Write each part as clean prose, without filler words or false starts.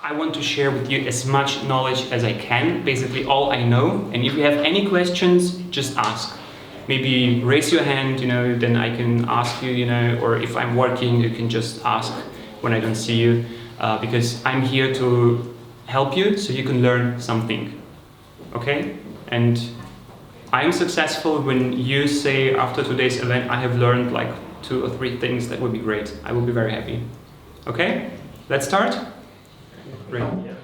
I want to share with you as much knowledge as I can, basically all I know. And if you have any questions, just ask. Maybe raise your hand, then I can ask you, or if I'm working, you can just ask when I don't see you, because I'm here to help you so you can learn something, okay? And I'm successful when you say after today's event, I have learned like 2 or 3 things. That would be great. I will be very happy. Okay, let's start. Great. Yeah.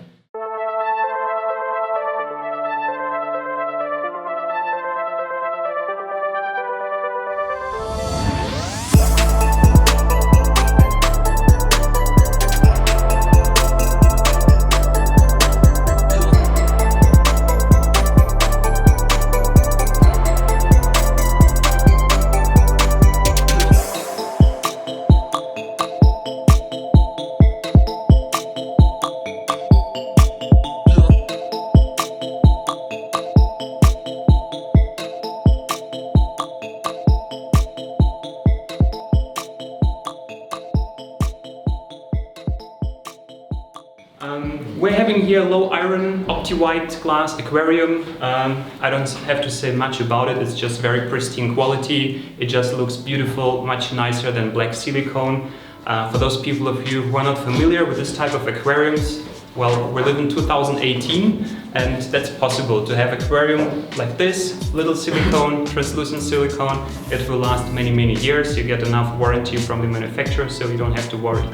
We're having here low iron opti-white glass aquarium. I don't have to say much about it, it's just very pristine quality. It just looks beautiful, much nicer than black silicone. For those people of you who are not familiar with this type of aquariums, well, we live in 2018 and that's possible to have aquarium like this, little silicone, translucent silicone. It will last many, many years. You get enough warranty from the manufacturer, so you don't have to worry.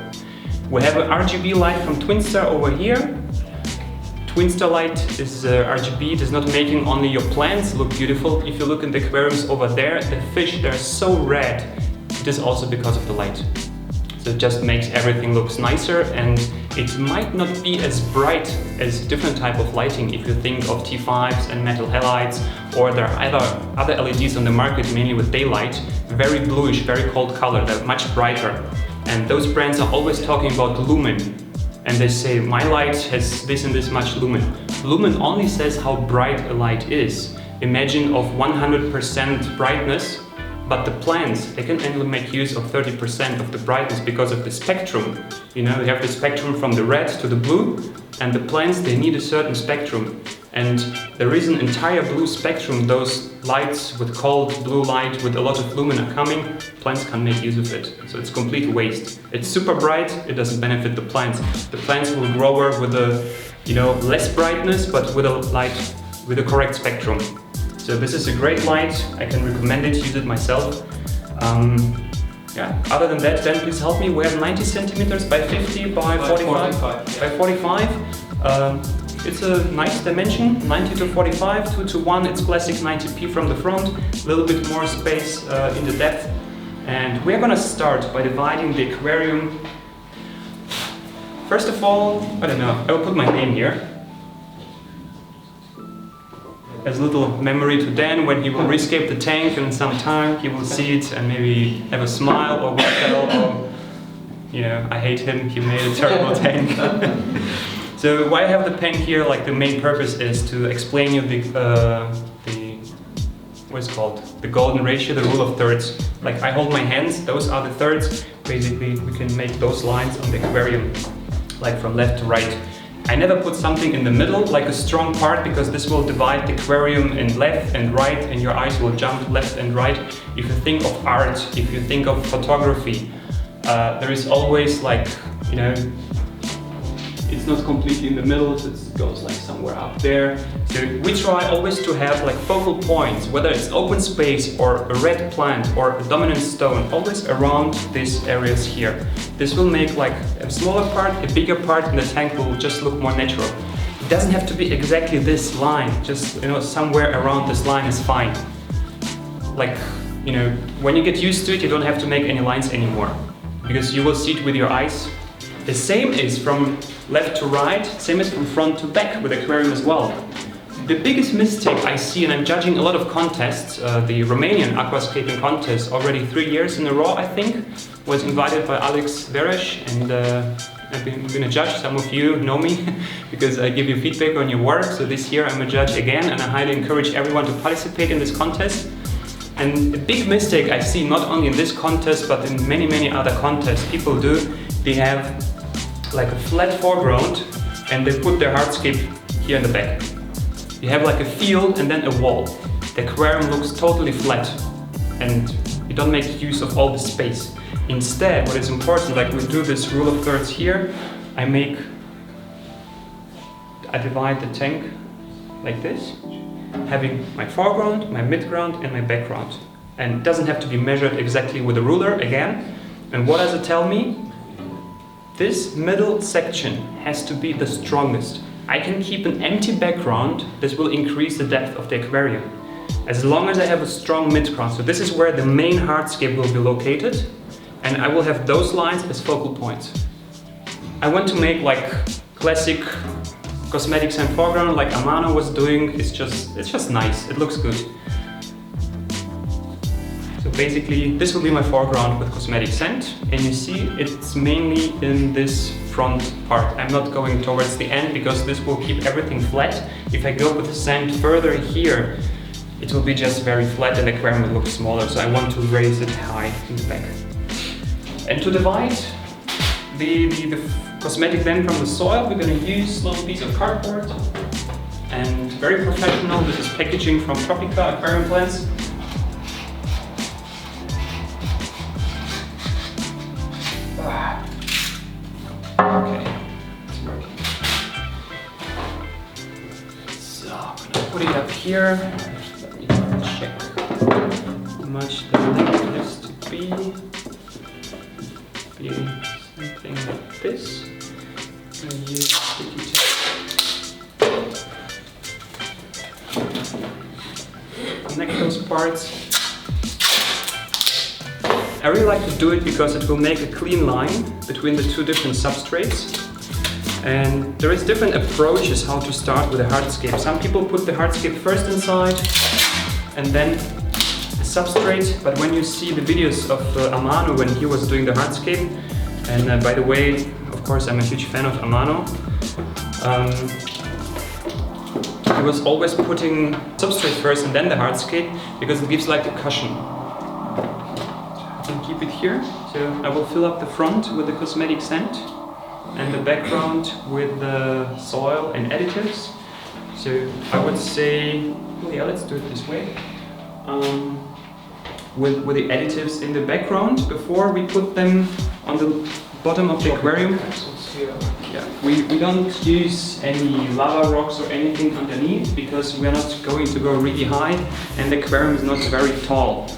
We have an RGB light from Twinstar over here. Twinstar light is RGB, it is not making only your plants look beautiful. If you look in the aquariums over there, the fish, they're so red. It is also because of the light. So it just makes everything looks nicer, and it might not be as bright as different type of lighting if you think of T5s and metal halides, or there are other LEDs on the market, mainly with daylight, very bluish, very cold color, they're much brighter. And those brands are always talking about lumen. And they say, my light has this and this much lumen. Lumen only says how bright a light is. Imagine of 100% brightness, but the plants, they can only make use of 30% of the brightness because of the spectrum. You have the spectrum from the red to the blue, and the plants, they need a certain spectrum. And there is an entire blue spectrum. Those lights with cold blue light with a lot of lumen are coming, plants can't make use of it. So it's complete waste. It's super bright, it doesn't benefit the plants. The plants will grow with a less brightness, but with a light with a correct spectrum. So this is a great light, I can recommend it, use it myself. Other than that, then please help me. We have 90 centimeters by 50 by 45. By 45. It's a nice dimension, 90 to 45, 2 to 1, it's classic 90p from the front, a little bit more space in the depth. And we're gonna start by dividing the aquarium. First of all, I don't know, I will put my name here. As a little memory to Dan, when he will rescape the tank in some time, he will see it and maybe have a smile or whatever, or, I hate him, he made a terrible tank. So why I have the pen here, like the main purpose is to explain you what's called the golden ratio, the rule of thirds. Like I hold my hands, those are the thirds. Basically, we can make those lines on the aquarium, like from left to right. I never put something in the middle, like a strong part, because this will divide the aquarium in left and right, and your eyes will jump left and right. If you think of art, if you think of photography, there is always like, it's not completely in the middle, so it goes like somewhere up there. So we try always to have like focal points, whether it's open space or a red plant or a dominant stone, always around these areas here. This will make like a smaller part, a bigger part, and the tank will just look more natural. It doesn't have to be exactly this line, just somewhere around this line is fine. Like, when you get used to it, you don't have to make any lines anymore, because you will see it with your eyes. The same is from left to right, same is from front to back with aquarium as well. The biggest mistake I see, and I'm judging a lot of contests, the Romanian Aquascaping contest already 3 years in a row, I think, was invited by Alex Jurijs, and I've been a judge. Some of you know me because I give you feedback on your work. So this year I'm a judge again, and I highly encourage everyone to participate in this contest. And a big mistake I see, not only in this contest, but in many other contests people do, they have like a flat foreground and they put their hardscape here in the back. You have like a field and then a wall. The aquarium looks totally flat and you don't make use of all the space. Instead, what is important, like we do this rule of thirds here, I divide the tank like this, having my foreground, my midground and my background. And it doesn't have to be measured exactly with a ruler again. And what does it tell me? This middle section has to be the strongest. I can keep an empty background, this will increase the depth of the aquarium. As long as I have a strong midground. So this is where the main hardscape will be located, and I will have those lines as focal points. I want to make like classic cosmetics and foreground like Amano was doing. It's just nice, it looks good. So basically this will be my foreground with cosmetic scent, and you see it's mainly in this front part. I'm not going towards the end because this will keep everything flat. If I go with the scent further here, it will be just very flat and the aquarium will look smaller, so I want to raise it high in the back. And to divide the cosmetic then from the soil, we're going to use a little piece of cardboard, and very professional, this is packaging from Tropica aquarium plants. Okay, it's working. So I'm going to put it up here. Let me check how much the length has to be. Something like this. I'm going to use sticky tape. Connect those parts. I really like to do it because it will make a clean line between the two different substrates. And there is different approaches how to start with a hardscape. Some people put the hardscape first inside and then the substrate. But when you see the videos of Amano when he was doing the hardscape, and by the way, of course I'm a huge fan of Amano, he was always putting substrate first and then the hardscape because it gives like a cushion. Keep it here, so I will fill up the front with the cosmetic scent and the background with the soil and additives. So I would say, well, yeah, let's do it this way. With the additives in the background before we put them on the bottom of the aquarium. Yeah, we don't use any lava rocks or anything underneath because we are not going to go really high and the aquarium is not very tall.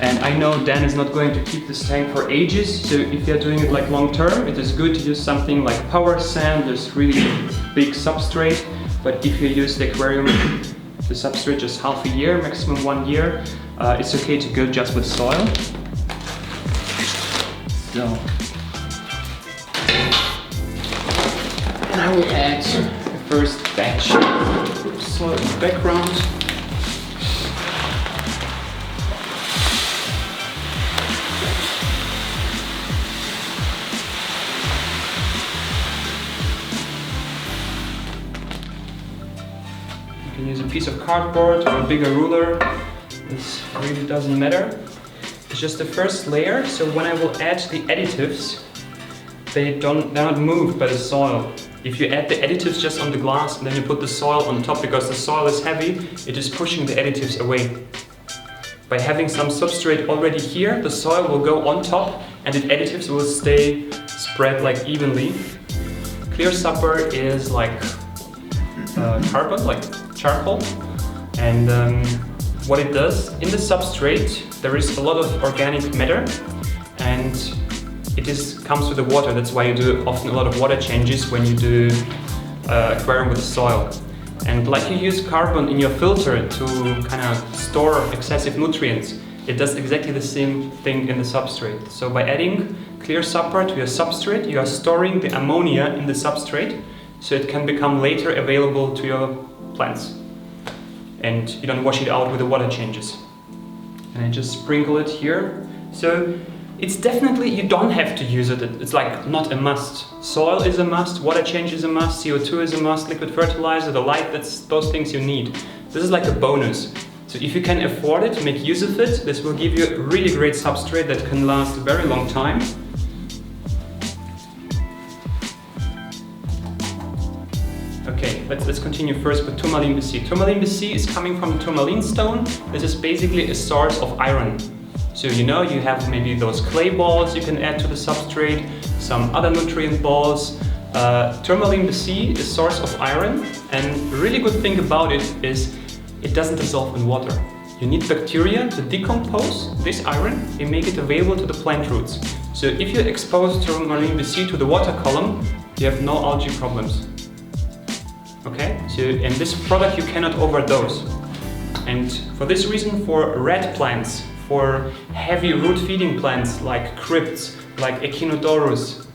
And I know Dan is not going to keep this tank for ages, so if you're doing it like long term, it is good to use something like power sand. There's really big substrate, but if you use the aquarium, the substrate just half a year, maximum 1 year, it's okay to go just with soil. So, and I will add the first batch of soil in the background. You can use a piece of cardboard or a bigger ruler. This really doesn't matter. It's just the first layer, so when I will add the additives, they're not moved by the soil. If you add the additives just on the glass and then you put the soil on top because the soil is heavy, it is pushing the additives away. By having some substrate already here, the soil will go on top and the additives will stay spread like evenly. Clear supper is like carbon, like charcoal, and what it does, in the substrate there is a lot of organic matter and it comes with the water. That's why you do often a lot of water changes when you do aquarium with the soil. And like you use carbon in your filter to kind of store excessive nutrients, it does exactly the same thing in the substrate. So by adding clear supper to your substrate, you are storing the ammonia in the substrate so it can become later available to your plants. And you don't wash it out with the water changes. And I just sprinkle it here. So it's definitely, you don't have to use it. It's like not a must. Soil is a must, water change is a must, CO2 is a must, liquid fertilizer, the light, that's those things you need. This is like a bonus. So if you can afford it, make use of it. This will give you a really great substrate that can last a very long time. Okay, let's continue first with tourmaline BC. Tourmaline BC is coming from tourmaline stone. This is basically a source of iron. So you know, you have maybe those clay balls you can add to the substrate, some other nutrient balls. Tourmaline BC is a source of iron, and the really good thing about it is it doesn't dissolve in water. You need bacteria to decompose this iron and make it available to the plant roots. So if you expose tourmaline BC to the water column, you have no algae problems. Okay, so and this product you cannot overdose. And for this reason, for red plants, for heavy root feeding plants like crypts, like Echinodorus,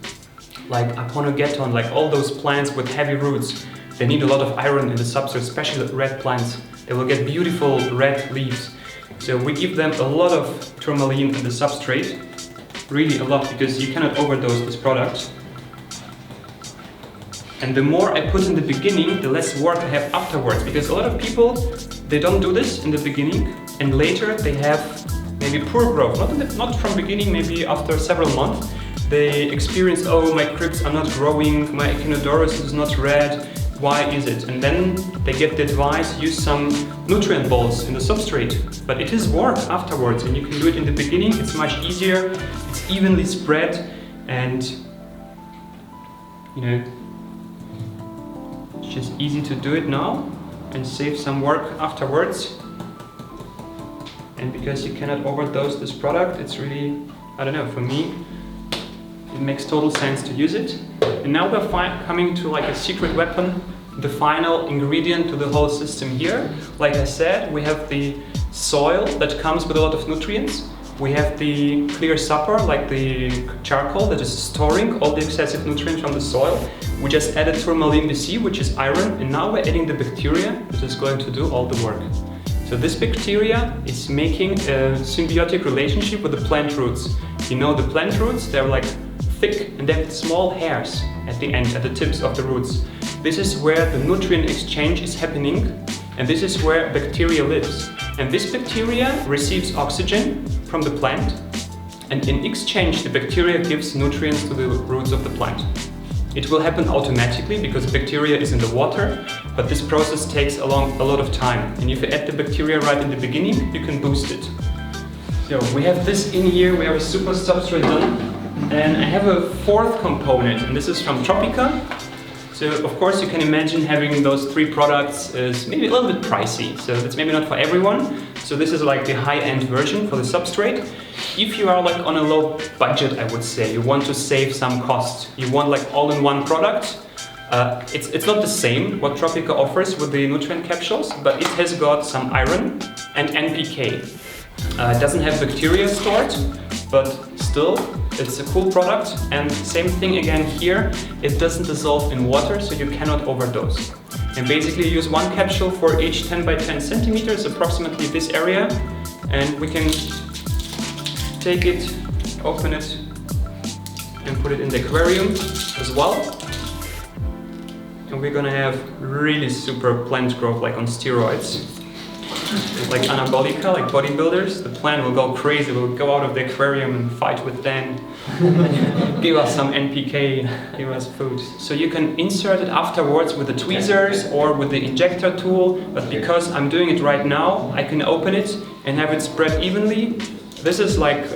like Aponogeton, like all those plants with heavy roots, they need a lot of iron in the substrate, especially the red plants. They will get beautiful red leaves. So we give them a lot of tourmaline in the substrate, really a lot, because you cannot overdose this product. And the more I put in the beginning, the less work I have afterwards, because a lot of people, they don't do this in the beginning, and later they have maybe poor growth. Not from beginning, maybe after several months, they experience, oh, my crypts are not growing, my Echinodorus is not red, why is it? And then they get the advice, use some nutrient balls in the substrate. But it is work afterwards, and you can do it in the beginning, it's much easier, it's evenly spread, and you know, it's just easy to do it now and save some work afterwards. And because you cannot overdose this product, it's really, I don't know, for me, it makes total sense to use it. And now we're coming to like a secret weapon, the final ingredient to the whole system here. Like I said, we have the soil that comes with a lot of nutrients. We have the clear supper, like the charcoal that is storing all the excessive nutrients from the soil. We just added tourmaline BC, which is iron, and now we're adding the bacteria that is going to do all the work. So this bacteria is making a symbiotic relationship with the plant roots. You know, the plant roots, they're like thick and they have small hairs at the end, at the tips of the roots. This is where the nutrient exchange is happening, and this is where bacteria lives. And this bacteria receives oxygen from the plant, and in exchange the bacteria gives nutrients to the roots of the plant. It will happen automatically because bacteria is in the water, but this process takes a lot of time. And if you add the bacteria right in the beginning, you can boost it. So we have this in here, we have a super substrate done. And I have a fourth component, and this is from Tropica. So of course you can imagine having those three products is maybe a little bit pricey, so that's maybe not for everyone. So this is like the high-end version for the substrate. If you are like on a low budget, I would say, you want to save some cost, you want like all-in-one product, it's not the same what Tropica offers with the nutrient capsules, but it has got some iron and NPK. It doesn't have bacteria stored, but still, it's a cool product. And same thing again here, it doesn't dissolve in water, so you cannot overdose. And basically you use one capsule for each 10 by 10 centimeters, approximately this area, and we can take it, open it, and put it in the aquarium as well. And we're gonna have really super plant growth, like on steroids. Like anabolica, like bodybuilders, the plant will go crazy, will go out of the aquarium and fight with them, give us some NPK, give us food. So you can insert it afterwards with the tweezers or with the injector tool, but because I'm doing it right now, I can open it and have it spread evenly. This is like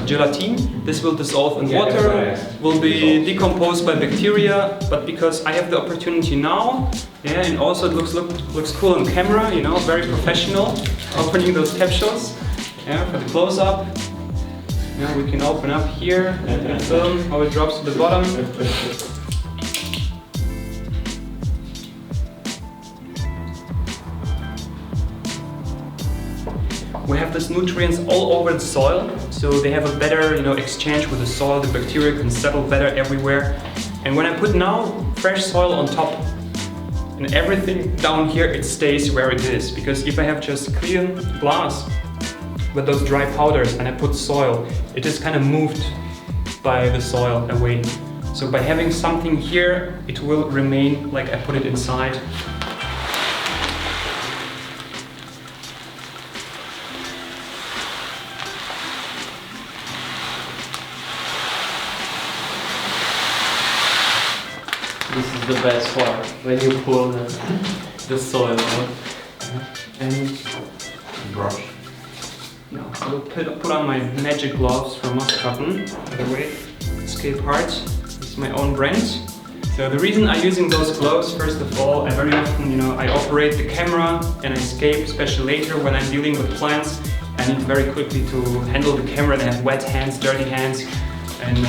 gelatin, this will dissolve in water, will be decomposed by bacteria, but because I have the opportunity now, yeah, and also it looks cool on camera, you know, very professional, opening those capsules, yeah, for the close-up. Yeah, we can open up here and film how it drops to the bottom. We have these nutrients all over the soil, so they have a better, you know, exchange with the soil. The bacteria can settle better everywhere. And when I put now fresh soil on top, and everything down here, it stays where it is. Because if I have just clean glass with those dry powders and I put soil, it is kind of moved by the soil away. So by having something here, it will remain like I put it inside. This is the best part, when you pull the soil out. And Brush. no, I will put on my magic gloves from Mosscotton. By the way, Escape Hard. It's my own brand. So the reason I'm using those gloves, first of all, I very often, I operate the camera and I escape, especially later when I'm dealing with plants. I need very quickly to handle the camera and I have wet hands, dirty hands, and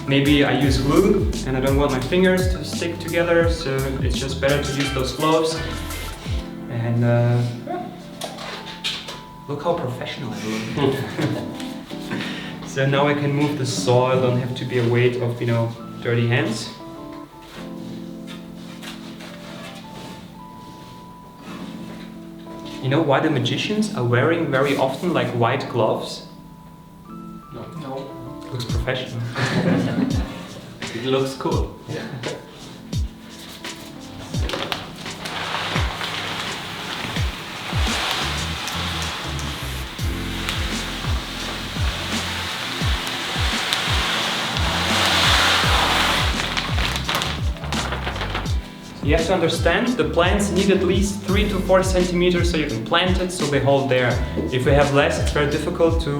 maybe I use glue and I don't want my fingers to stick together, so it's just better to use those gloves. And look how professional I look. So now I can move the soil, don't have to be a weight of, dirty hands. You know why the magicians are wearing very often like white gloves? No. Looks professional. It looks cool. Yeah. You have to understand, the plants need at least 3 to 4 centimeters so you can plant it, so they hold there. If we have less, it's very difficult to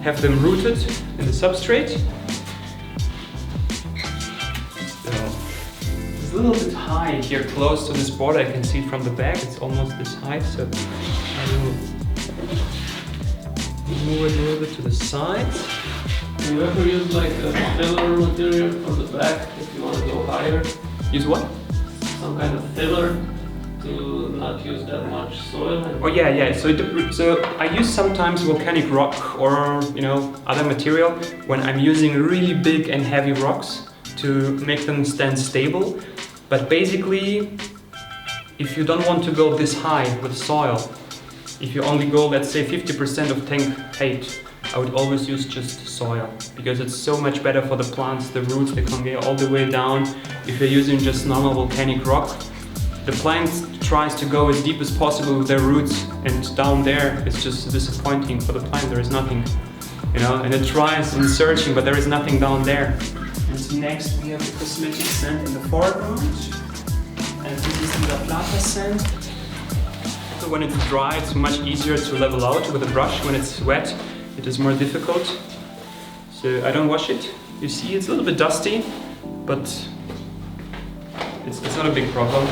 have them rooted in the substrate. So, it's a little bit high here close to this border. I can see it from the back, it's almost this height, so I will move it a little bit to the side. Do you ever use like a filler material for the back if you want to go higher? Use what? Some kind of filler to not use that much soil. Oh yeah. So I use sometimes volcanic rock or other material when I'm using really big and heavy rocks to make them stand stable. But basically, if you don't want to go this high with soil, if you only go, let's say, 50% of tank height, I would always use just soil, because it's so much better for the plants, the roots, they can get all the way down. If you're using just normal volcanic rock, the plant tries to go as deep as possible with their roots, and down there it's just disappointing for the plant, there is nothing, and it tries in searching, but there is nothing down there. And so next we have the cosmetic sand in the foreground, and this is the La Plata sand. So when it's dry, it's much easier to level out with a brush. When it's wet, it is more difficult. So I don't wash it. You see, it's a little bit dusty, but it's not a big problem.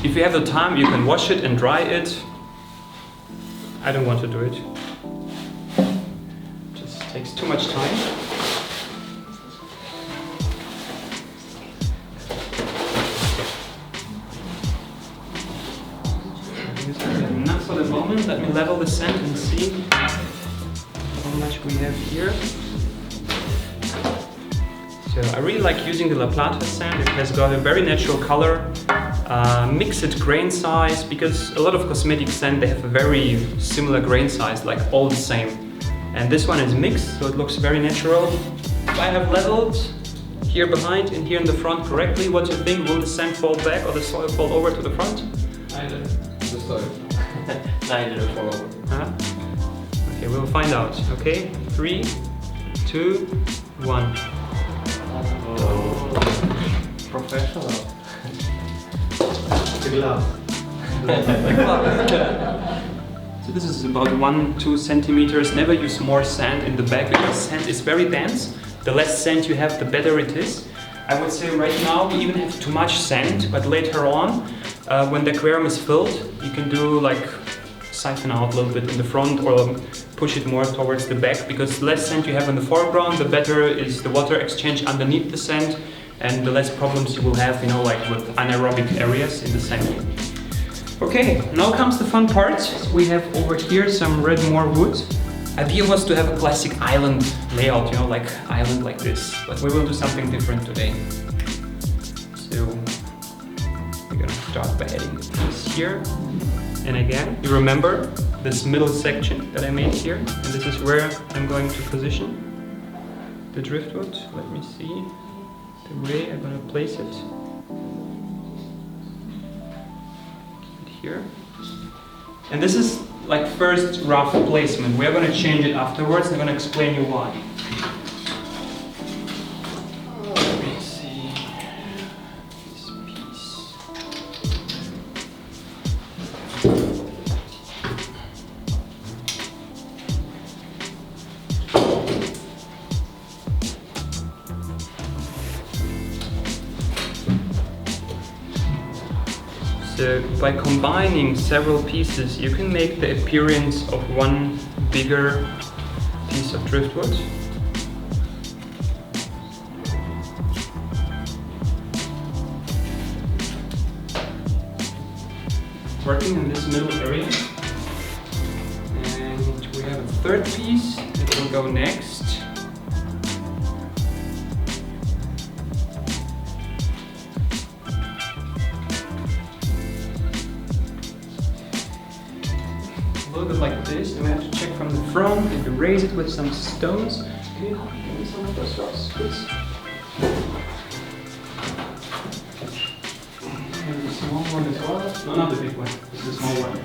If you have the time, you can wash it and dry it. I don't want to do it. It just takes too much time. Enough for the moment. Let me level the sand and see how much we have here. So I really like using the La Plata sand. It has got a very natural color, mixed grain size, because a lot of cosmetic sand, they have a very similar grain size, like all the same. And this one is mixed, so it looks very natural. If I have leveled here behind and here in the front correctly, what do you think? Will the sand fall back or the soil fall over to the front? Neither. The soil. Neither fall over. Huh? Okay, we'll find out. Okay, 3, 2, 1. Oh. Professional. The glove. So this is about 1-2 centimeters. Never use more sand in the bag because sand is very dense. The less sand you have, the better it is. I would say right now we even have too much sand, but later on, when the aquarium is filled, you can do like siphon out a little bit in the front or push it more towards the back, because the less sand you have in the foreground, the better is the water exchange underneath the sand, and the less problems you will have, like with anaerobic areas in the sand. Okay, now comes the fun part. We have over here some red more wood. Idea was to have a classic island layout, like island like this, but we will do something different today. So we're gonna start by adding this here. And again, you remember this middle section that I made here, and this is where I'm going to position the driftwood. Let me see the way I'm going to place it. Keep it here. And this is like first rough placement. We're going to change it afterwards. I'm going to explain you why. So by combining several pieces, you can make the appearance of one bigger piece of driftwood. Working in this middle area. And we have a third piece that will go next. A little bit like this, and we have to check from the front and erase it with some stones. Can you help me give me some of those rocks, please? And the small one as well. No, not the big one, it's the small one.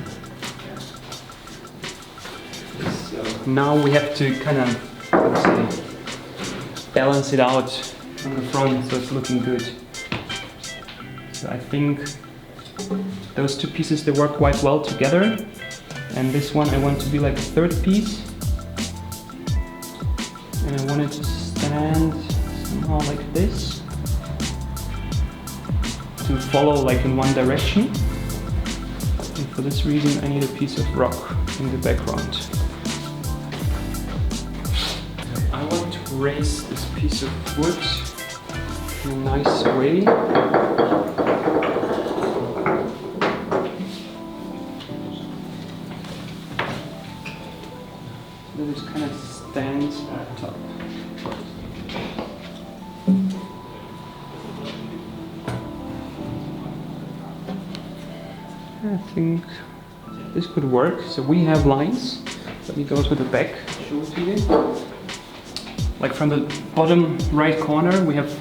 So now we have to kind of, let's say, balance it out from the front so it's looking good. So I think those two pieces, they work quite well together. And this one I want to be like a third piece. And I want it to stand somehow like this. To follow like in one direction. And for this reason I need a piece of rock in the background. I want to raise this piece of wood in a nice way. That it kind of stands on top. I think this could work. So we have lines. Let me go to the back, show it to you. Like from the bottom right corner, we have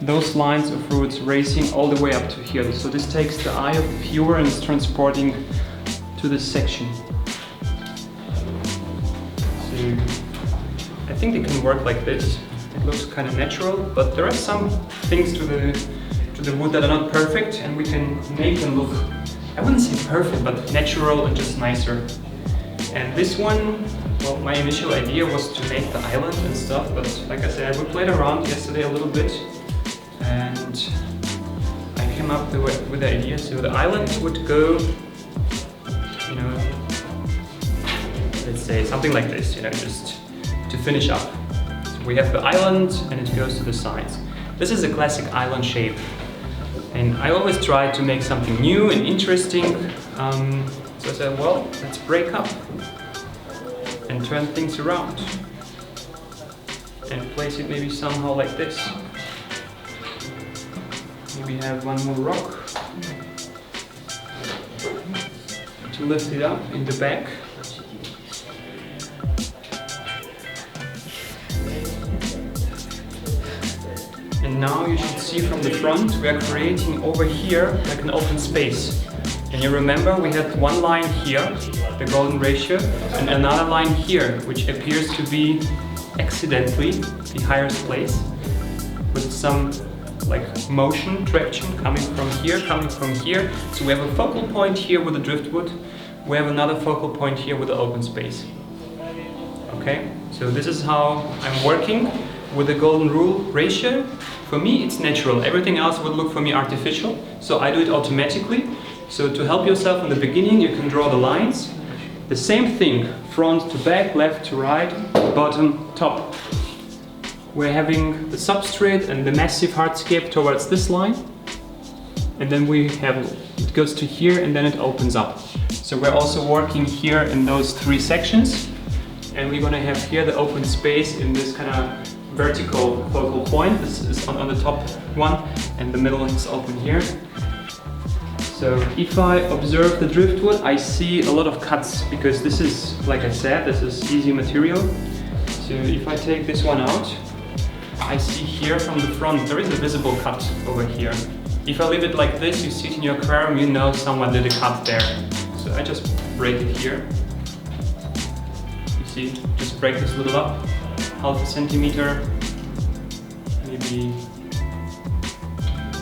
those lines of roots racing all the way up to here. So this takes the eye of the viewer and is transporting to this section. So I think it can work like this. It looks kind of natural, but there are some things to the wood that are not perfect, and we can make them look, I wouldn't say perfect, but natural and just nicer. And this one, well, my initial idea was to make the island and stuff, but like I said, we played around yesterday a little bit, and I came up with the idea. So the island would go, you know, let's say something like this, you know, just to finish up. So we have the island and it goes to the sides. This is a classic island shape. And I always try to make something new and interesting. So I said, well, let's break up and turn things around. And place it maybe somehow like this. Maybe have one more rock to lift it up in the back. And now you should see from the front, we are creating over here like an open space. And you remember we had one line here, the golden ratio, and another line here, which appears to be accidentally the highest place, with some like motion, traction coming from here, coming from here. So we have a focal point here with the driftwood, we have another focal point here with the open space. Okay, so this is how I'm working with the golden rule ratio. For me it's natural, everything else would look for me artificial, so I do it automatically. So to help yourself in the beginning, you can draw the lines. The same thing, front to back, left to right, bottom, top. We're having the substrate and the massive hardscape towards this line. And then we have, it goes to here and then it opens up. So we're also working here in those three sections. And we're gonna have here the open space in this kind of vertical focal point. This is on the top one, and the middle is open here. So if I observe the driftwood, I see a lot of cuts, because this is, like I said, this is easy material. So if I take this one out, I see here from the front, there is a visible cut over here. If I leave it like this, you see it in your aquarium, you know someone did a cut there. So I just break it here. You see, just break this little up, half a centimeter, maybe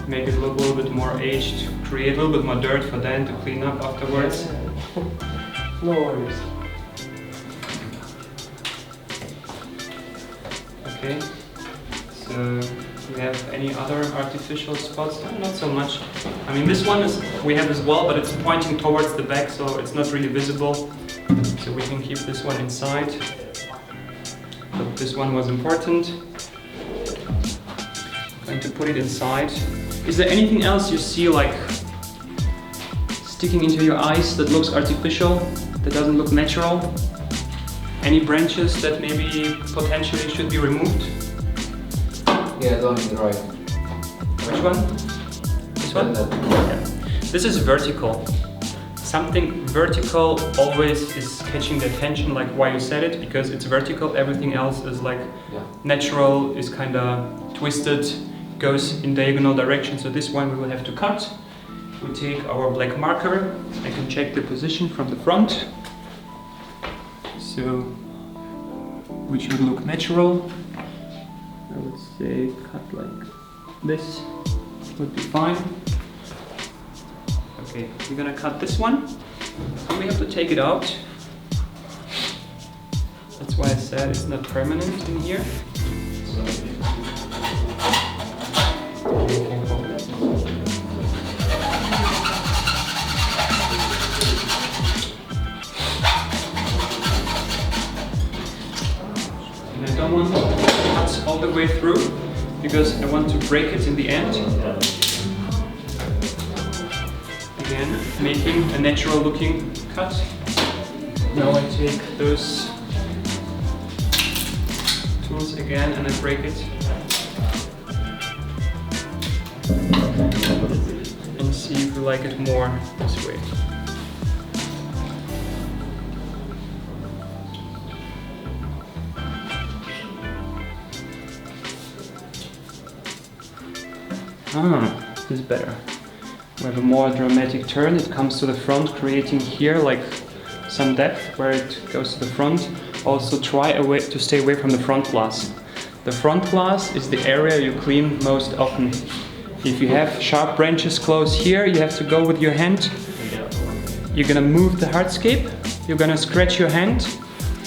make it look a little bit more aged, create a little bit more dirt for then to clean up afterwards. No worries. Okay, so we have any other artificial spots? No, not so much. I mean, this one we have as well, but it's pointing towards the back, so it's not really visible. So we can keep this one inside. But this one was important. Going to put it inside. Is there anything else you see like sticking into your eyes that looks artificial, that doesn't look natural? Any branches that maybe potentially should be removed? Yeah, the one on the right. Which one? This one? Yeah. This is vertical. Something vertical always is catching the attention, like why you said it, because it's vertical, everything else is like natural, is kind of twisted, goes in diagonal direction. So this one we will have to cut. We take our black marker. I can check the position from the front. So, which would look natural. I would say cut like this would be fine. Okay, we're gonna cut this one. So we have to take it out. That's why I said it's not permanent in here. And I don't want to cut all the way through because I want to break it in the end. Again, making a natural looking cut. Now I take those tools again and I break it. And see if we like it more this way. This is better. We have a more dramatic turn. It comes to the front, creating here like some depth where it goes to the front. Also try to stay away from the front glass. The front glass is the area you clean most often. If you have sharp branches close here, you have to go with your hand. You're gonna move the hardscape, you're gonna scratch your hand,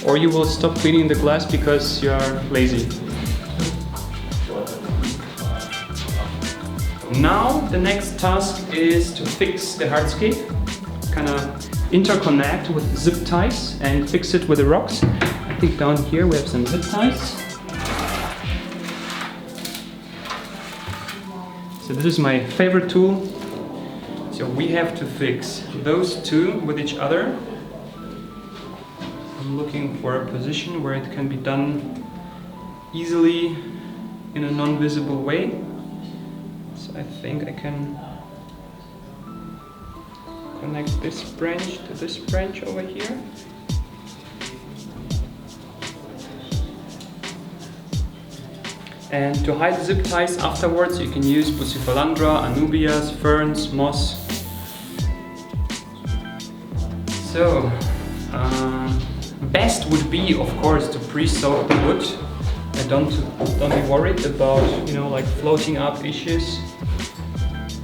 or you will stop cleaning the glass because you're lazy. Now the next task is to fix the hardscape, kind of interconnect with zip ties and fix it with the rocks. I think down here we have some zip ties. So this is my favorite tool. So we have to fix those two with each other. I'm looking for a position where it can be done easily in a non-visible way. I think I can connect this branch to this branch over here. And to hide zip ties afterwards, you can use Bucephalandra, Anubias, ferns, moss. So, best would be, of course, to pre-soak the wood. And don't be worried about, like floating up issues.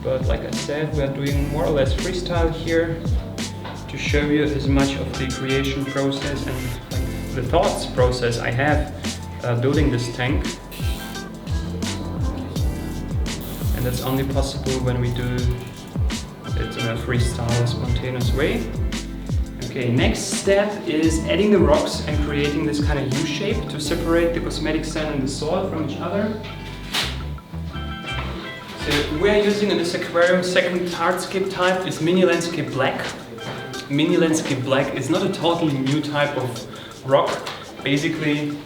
But like I said, we are doing more or less freestyle here to show you as much of the creation process and like, the thoughts process I have building this tank. And that's only possible when we do it in a freestyle, spontaneous way. Okay, next step is adding the rocks and creating this kind of U shape to separate the cosmetic sand and the soil from each other. So we are using in this aquarium second hardscape type is Mini Landscape Black. Mini Landscape Black is not a totally new type of rock. Basically,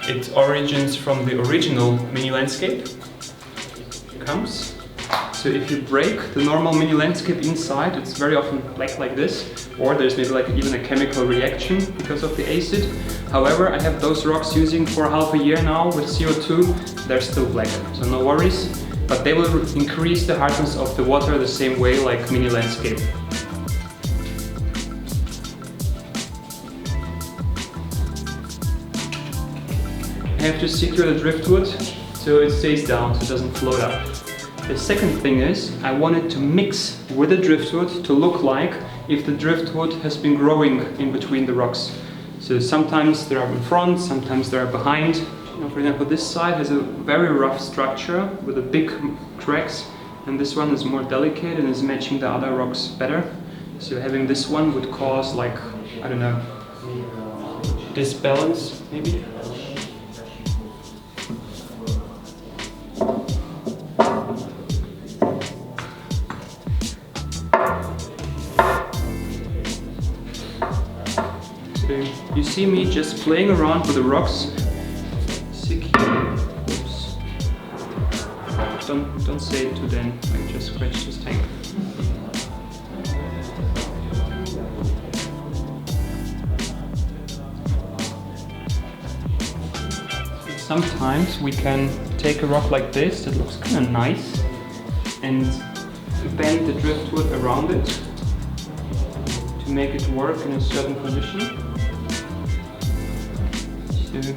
it origins from the original Mini Landscape. Comes. So if you break the normal Mini Landscape inside, it's very often black like this, or there's maybe like even a chemical reaction because of the acid. However, I have those rocks using for half a year now with CO2. They're still black, so no worries. But they will increase the hardness of the water the same way like Mini Landscape. I have to secure the driftwood so it stays down, so it doesn't float up. The second thing is I wanted to mix with the driftwood to look like if the driftwood has been growing in between the rocks. So sometimes they are in front, sometimes they are behind. You know, for example, this side has a very rough structure with a big cracks, and this one is more delicate and is matching the other rocks better. So having this one would cause, like, I don't know, disbalance maybe. So you see me just playing around with the rocks. Oops. Don't say it to Dan, I just scratched his tank. Sometimes we can take a rock like this that looks kind of nice and bend the driftwood around it to make it work in a certain position. So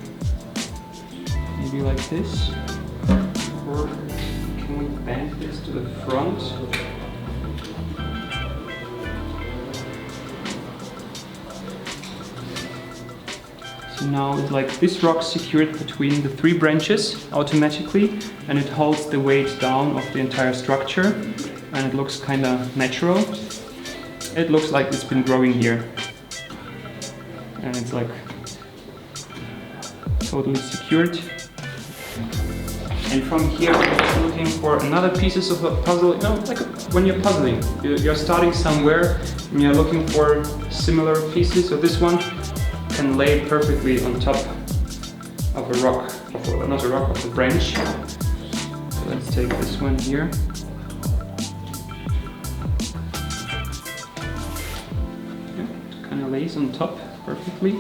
maybe like this, or can we bend this to the front? So now it's like this rock secured between the three branches automatically, and it holds the weight down of the entire structure, and it looks kind of natural. It looks like it's been growing here, and it's like totally secured. And from here I'm just looking for another pieces of a puzzle. You know, like when you're puzzling, you're starting somewhere and you're looking for similar pieces. So this one can lay perfectly on top of a rock, not a rock, of a branch. So let's take this one here. Yeah, it kind of lays on top perfectly.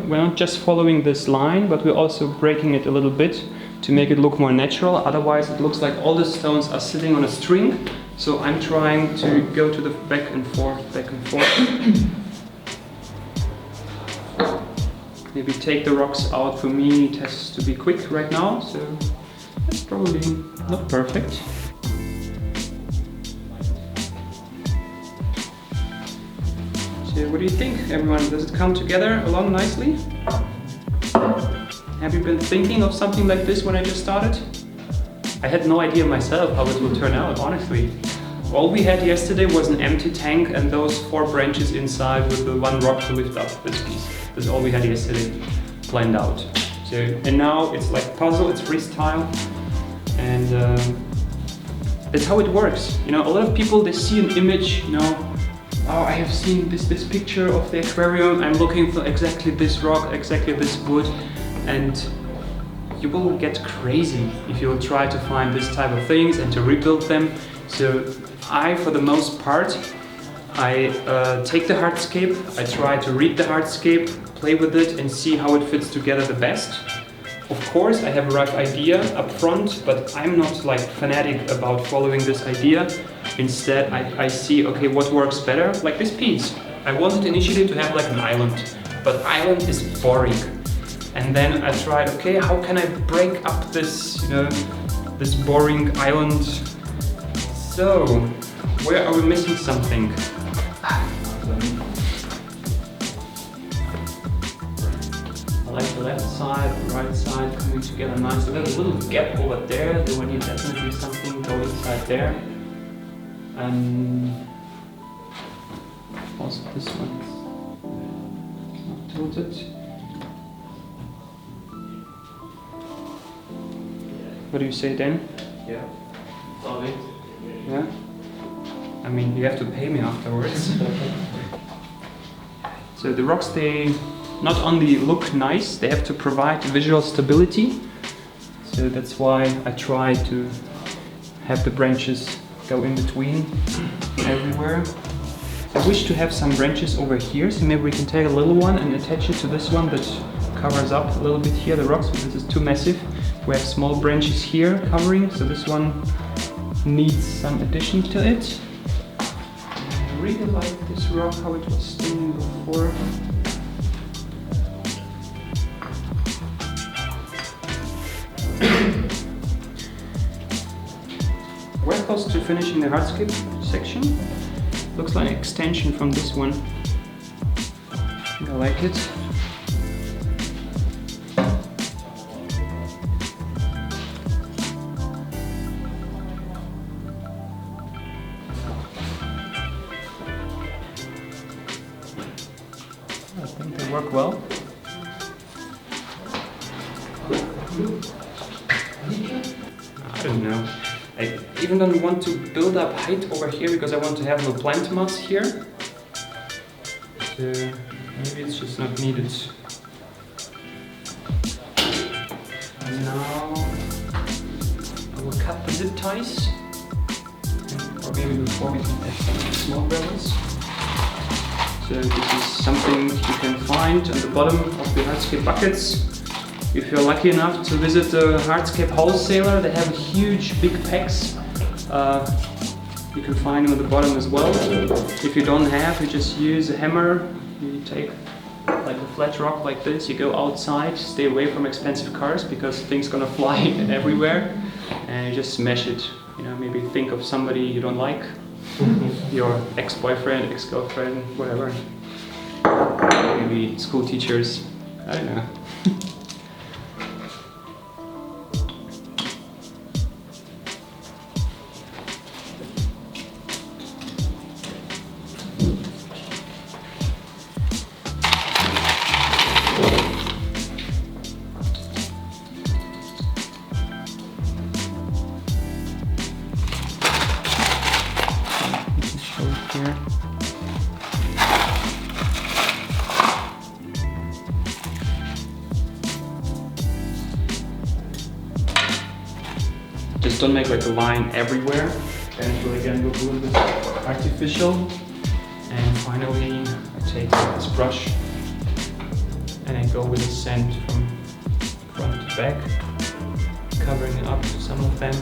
We're not just following this line, but we're also breaking it a little bit to make it look more natural. Otherwise it looks like all the stones are sitting on a string. So I'm trying to go to the back and forth. Maybe take the rocks out. For me it has to be quick right now, so that's probably not perfect. So what do you think, everyone? Does it come together along nicely? Have you been thinking of something like this when I just started? I had no idea myself how it will turn out, honestly. All we had yesterday was an empty tank and those 4 branches inside with the one rock to lift up this piece. That's all we had yesterday planned out. So, and now it's like puzzle, it's freestyle, and that's how it works. You know, a lot of people, they see an image, you know, oh, I have seen this picture of the aquarium, I'm looking for exactly this rock, exactly this wood, and you will get crazy if you will try to find this type of things and to rebuild them. So I, for the most part, I take the hardscape, I try to read the hardscape, play with it and see how it fits together the best. Of course, I have a rough idea up front, but I'm not like fanatic about following this idea. Instead, I see, okay, what works better? Like this piece. I wanted initially to have like an island, but island is boring. And then I tried, okay, how can I break up this, you know, this boring island? So, where are we missing something? I like the left side, the right side coming together nice. So there's a little gap over there, then we need definitely something go inside there. And also this one's not tilted. What do you say then? Yeah, love it. Yeah? I mean, you have to pay me afterwards. So the rocks, they not only look nice, they have to provide visual stability. So that's why I try to have the branches go in between everywhere. I wish to have some branches over here, so maybe we can take a little one and attach it to this one that covers up a little bit here the rocks, because this is too massive. We have small branches here covering, so this one needs some addition to it. I really like this rock, how it was standing before. finishing the hardscape section. Looks like an extension from this one. I like it. I think they work well. I don't know. I even don't want to build up height over here because I want to have a plant moss here. But, maybe it's just not needed. And now I will cut the zip ties. Or maybe before we can add some small grabbers. So this is something you can find on the bottom of the hardscape buckets. If you're lucky enough to visit the hardscape wholesaler, they have huge big packs. You can find them at the bottom as well. If you don't have, you just use a hammer. You take like a flat rock like this, you go outside, stay away from expensive cars because things gonna fly everywhere, and you just smash it. You know, maybe think of somebody you don't like. Your ex-boyfriend, ex-girlfriend, whatever. Maybe school teachers, I don't know. Here. Just don't make like a line everywhere, then it will again look a little bit artificial. And finally I take this brush and I go with the sand from front to back, covering up some of them.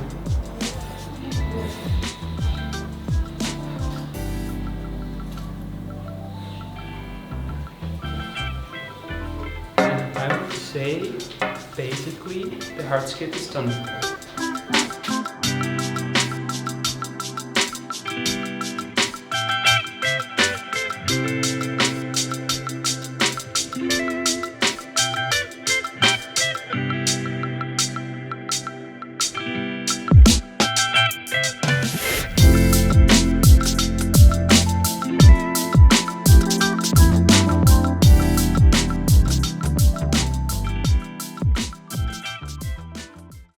Say, basically, the hardscape is done.